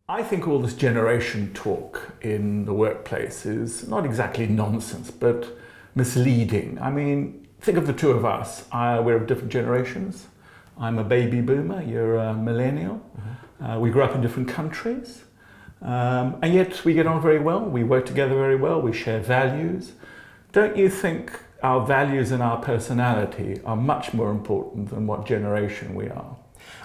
I think all this generation talk in the workplace is not exactly nonsense, but misleading. I mean, think of the two of us. We're of different generations. I'm a baby boomer, you're a millennial. We grew up in different countries. And yet we get on very well, we work together very well, we share values. Don't you think our values and our personality are much more important than what generation we are?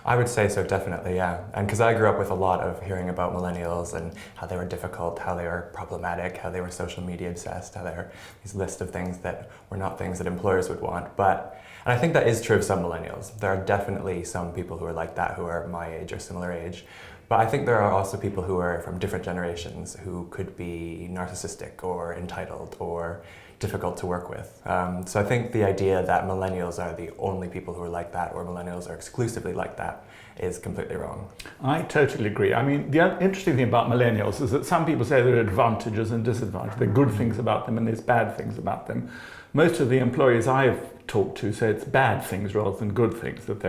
I would say so, definitely, yeah. And because I grew up with a lot of hearing about millennials and how they were difficult, how they were problematic, how they were social media obsessed, how they were these list of things that were not things that employers would want. And I think that is true of some millennials. There are definitely some people who are like that, who are my age or similar age. But I think there are also people who are from different generations who could be narcissistic or entitled or difficult to work with. So I think the idea that millennials are the only people who are like that, or millennials are exclusively like that, is completely wrong. I totally agree. I mean, the interesting thing about millennials is that some people say there are advantages and disadvantages. There are good things about them and there's bad things about them. Most of the employees I've talked to say it's bad things rather than good things, that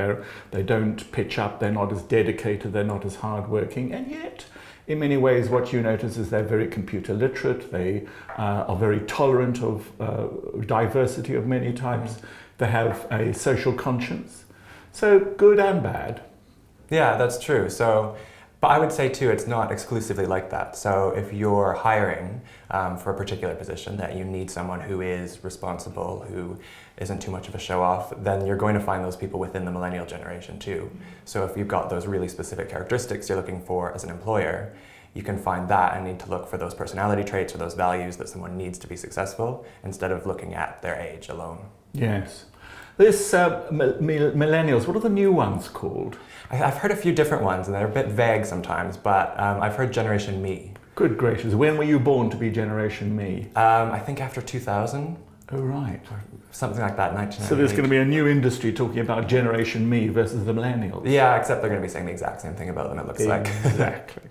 they don't pitch up, they're not as dedicated, they're not as hardworking, and yet in many ways what you notice is they're very computer literate, they are very tolerant of diversity of many types, they have a social conscience, so good and bad. Yeah, that's true. But I would say too, it's not exclusively like that. So if you're hiring for a particular position that you need someone who is responsible, who isn't too much of a show-off, then you're going to find those people within the millennial generation too. So if you've got those really specific characteristics you're looking for as an employer, you can find that and need to look for those personality traits or those values that someone needs to be successful, instead of looking at their age alone. Yes. This millennials, what are the new ones called? I've heard a few different ones and they're a bit vague sometimes, but I've heard Generation Me. Good gracious, when were you born to be Generation Me? I think after 2000. Oh right. Or something like that, 1998. So there's going to be a new industry talking about Generation Me versus the millennials. Yeah, except they're going to be saying the exact same thing about them, it looks like. Exactly.